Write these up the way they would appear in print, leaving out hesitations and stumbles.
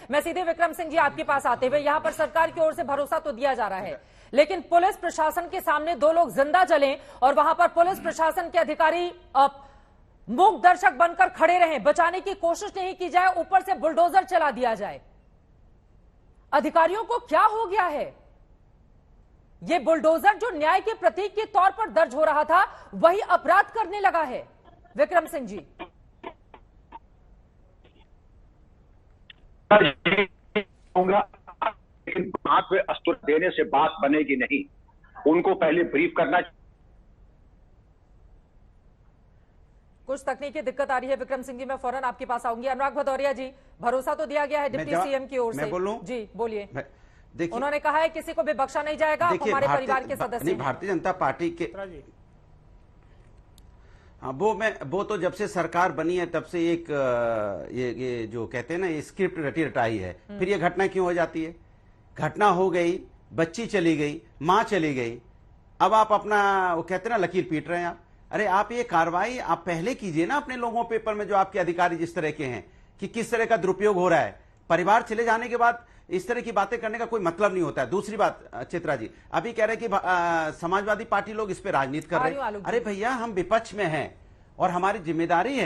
मैं सीधे विक्रम सिंह जी आपके पास आते हुए, यहां पर सरकार की ओर से भरोसा तो दिया जा रहा है, लेकिन पुलिस प्रशासन के सामने दो लोग जिंदा जलें और वहां पर पुलिस प्रशासन के अधिकारी मूक दर्शक बनकर खड़े रहें, बचाने की कोशिश नहीं की जाए, ऊपर से बुलडोजर चला दिया जाए। अधिकारियों को क्या हो गया है? ये बुलडोजर जो न्याय के प्रतीक के तौर पर दर्ज हो रहा था, वही अपराध करने लगा है। विक्रम सिंह जी, लेकिन हाथ में अस्त्र देने से बात बनेगी नहीं, उनको पहले ब्रीफ करना। कुछ तकनीकी दिक्कत आ रही है विक्रम सिंह जी, मैं फौरन आपके पास आऊंगी। अनुराग भदौरिया जी, भरोसा तो दिया गया है डिप्टी सीएम की ओर से। मैं बोलूं? जी बोलिए। उन्होंने कहा है किसी को भी बख्शा नहीं जाएगा, हमारे परिवार के सदस्य। भारतीय जनता पार्टी के हाँ, वो तो जब से सरकार बनी है तब से एक ये जो कहते हैं ना, ये स्क्रिप्ट रटी रटाई है। फिर ये घटना क्यों हो जाती है? घटना हो गई, बच्ची चली गई, मां चली गई, अब आप अपना वो कहते हैं ना लकीर पीट रहे हैं आप। अरे आप ये कार्रवाई आप पहले कीजिए ना अपने लोगों पेपर में, जो आपके अधिकारी जिस तरह के हैं, कि किस तरह का दुरुपयोग हो रहा है। परिवार चले जाने के बाद इस तरह की बातें करने का कोई मतलब नहीं होता है। दूसरी बात, चित्रा जी अभी कह रहे कि समाजवादी पार्टी लोग इस पे राजनीति कर रहे हैं। अरे भैया, हम विपक्ष में हैं और हमारी जिम्मेदारी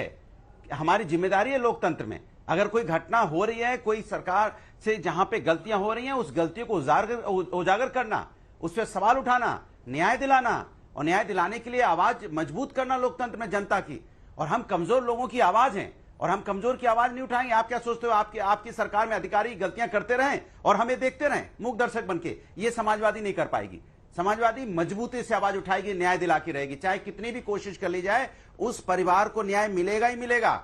है लोकतंत्र में। अगर कोई घटना हो रही है, कोई सरकार से जहां पे गलतियां हो रही हैं, उस गलतियों को उजागर करना, उस पर सवाल उठाना, न्याय दिलाना, और न्याय दिलाने के लिए आवाज मजबूत करना लोकतंत्र में जनता की। और हम कमजोर लोगों की आवाज हैं और हम कमजोर की आवाज नहीं उठाएंगे। आप क्या सोचते हो आपकी सरकार में अधिकारी गलतियां करते रहें और हमें देखते रहें मूक दर्शक बनके? ये समाजवादी नहीं कर पाएगी। समाजवादी मजबूती से आवाज उठाएगी, न्याय दिला के रहेगी, चाहे कितनी भी कोशिश कर ली जाए, उस परिवार को न्याय मिलेगा ही मिलेगा।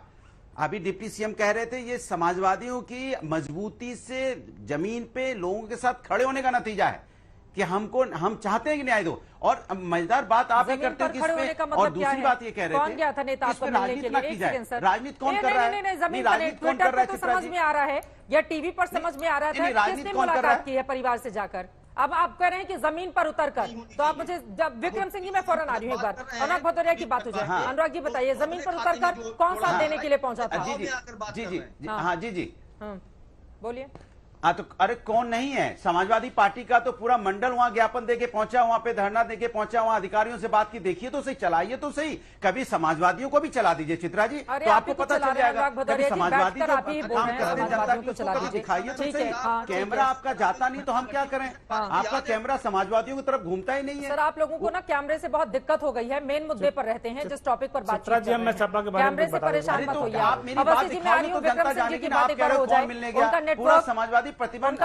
अभी डिप्टी सीएम कह रहे थे, ये समाजवादियों की मजबूती से जमीन पे लोगों के साथ खड़े होने का नतीजा है कि हम चाहते हैं कि न्याय दो। और मजेदार बात आप ही करते हैं किसपे, और दूसरी बात ये कह रहे थे राजनीति ना की जाए। राजनीति कौन कर रहा है? राजनीति कौन कर रहा है? समझ में आ रहा है या टीवी पर समझ में आ रहा था, किसने मुलाकात की है परिवार से जाकर? अब आप कह रहे हैं कि जमीन पर उतरकर, तो आप मुझे विक्रम सिंह जी, मैं फौरन आ रही हूँ एक बार, अनुराग भदौरिया की बात हो जाए। हाँ। अनुराग जी बताइए, जमीन पर उतरकर कौन साथ देने के लिए पहुंचा था? जी बोलिए। तो अरे कौन नहीं है? समाजवादी पार्टी का तो पूरा मंडल वहां ज्ञापन देके पहुंचा, वहां पे धरना देके पहुंचा, वहां अधिकारियों से बात की। देखिए तो सही, चलाइए तो सही, कभी समाजवादियों को भी चला दीजिए चित्रा जी, तो आपको पता चल जाएगा। कभी समाजवादी काम करते हैं, जनता की उसको दिखाइए तो सही। कैमरा आपका जाता नहीं तो हम क्या करें? आपका कैमरा समाजवादियों की तरफ घूमता ही नहीं है। सर, आप लोगों को ना कैमरे से बहुत दिक्कत हो गई है, मेन मुद्दे पर रहते हैं, जिस टॉपिक पर बात कैमरे से परेशान मत होइए। आप मेरी बात दिखाइए तो जनता जाने की आप कह रहे हो कौन मिलने गया, पूरा समाजवादी प्रतिबंध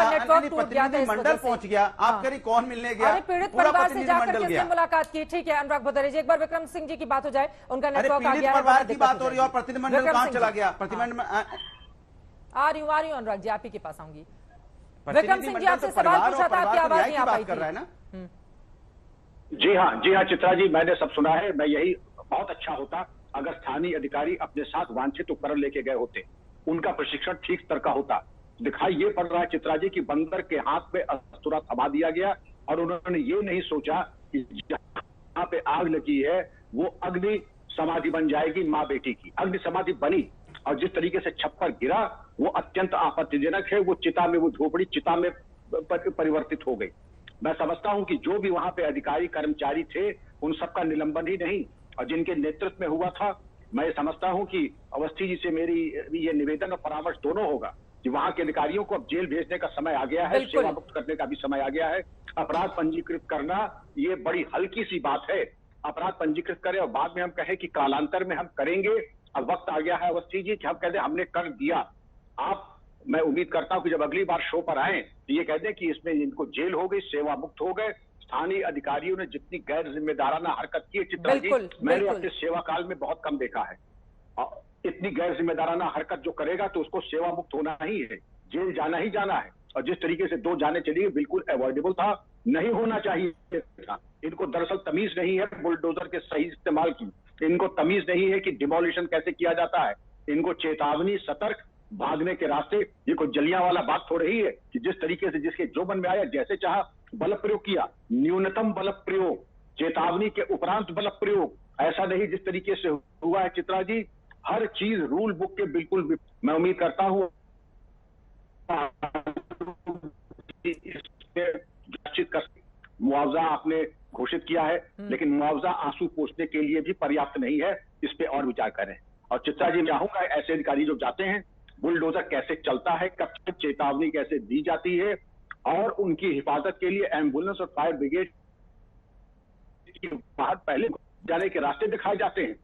मंडल पहुंच गया। आप कह रही कौन मिलने गया? पीड़ित परिवार से जाकर किसने मुलाकात की? ठीक है अनुराग भदौरिया जी, एक बार विक्रम सिंह जी की बात हो जाए, उनका नेटवर्क आ गया है, परिवार की बात हो रही है और प्रतिनिधिमंडल कहां चला गया? प्रतिनिधिमंडल आ रही हूँ अनुराग जी, आप ही के पास आऊंगी। विक्रम सिंह जी आपसे सवाल पूछा था, आपकी आवाज नहीं आ पाई थी ना? जी हाँ चित्रा जी, मैंने सब सुना है। मैं यही बहुत अच्छा होता अगर स्थानीय अधिकारी अपने साथ वांछित उपकरण लेके गए होते, उनका प्रशिक्षण ठीक स्तर का होता। दिखाई ये पड़ रहा है चित्रा जी कि बंदर के हाथ पे अस्त्र थमा दिया गया और उन्होंने ये नहीं सोचा कि जहां पे आग लगी है वो अग्नि समाधि बन जाएगी माँ बेटी की। अग्नि समाधि बनी और जिस तरीके से छप्पर गिरा वो अत्यंत आपत्तिजनक है। वो चिता में, वो झोपड़ी चिता में परिवर्तित हो गई। मैं समझता हूं कि जो भी वहां पे अधिकारी कर्मचारी थे उन सबका निलंबन ही नहीं, और जिनके नेतृत्व में हुआ था, मैं समझता हूं कि अवस्थी जी से मेरी ये निवेदन और परामर्श दोनों होगा कि वहां के अधिकारियों को अब जेल भेजने का समय आ गया है, सेवा मुक्त करने का भी समय आ गया है। अपराध पंजीकृत करना ये बड़ी हल्की सी बात है। अपराध पंजीकृत करें और बाद में हम कहें कि कालांतर में हम करेंगे। अब वक्त आ गया है अवस्थी जी कि हम कहते हैं हमने कर दिया। मैं उम्मीद करता हूं कि जब अगली बार शो पर आए तो ये कह दें कि इसमें इनको जेल हो गई, सेवा मुक्त हो गए। स्थानीय अधिकारियों ने जितनी गैर जिम्मेदाराना हरकत की है चित्रा जी, मैंने अपने सेवा काल में बहुत कम देखा है। इतनी गैर जिम्मेदाराना हरकत जो करेगा तो उसको सेवा मुक्त होना ही है, जेल जाना ही जाना है। और जिस तरीके से 2 जाने चली बिल्कुल अवॉइडेबल था, नहीं होना चाहिए था। इनको दरअसल तमीज नहीं है बुलडोजर के सही इस्तेमाल की, इनको तमीज नहीं है कि डिमोलिशन कैसे किया जाता है। इनको चेतावनी, सतर्क, भागने के रास्ते। ये कोई जलियांवाला बात हो रही है कि जिस तरीके से जिसके जो मन में आया जैसे चाहा बल प्रयोग किया। न्यूनतम बल प्रयोग, चेतावनी के उपरांत बल प्रयोग, ऐसा नहीं जिस तरीके से हुआ है चित्रा जी। हर चीज रूल बुक के बिल्कुल। मैं उम्मीद करता हूं इस पे जांच कर, मुआवजा आपने घोषित किया है, लेकिन मुआवजा आंसू पोंछने के लिए भी पर्याप्त नहीं है, इस पे और विचार करें। और चित्रा जी, मैं चाहूंगा ऐसे अधिकारी जो जाते हैं, बुलडोजर कैसे चलता है, कब तक चेतावनी कैसे दी जाती है, और उनकी हिफाजत के लिए एम्बुलेंस और फायर ब्रिगेड की बाहर पहले जाने के रास्ते दिखाए जाते हैं।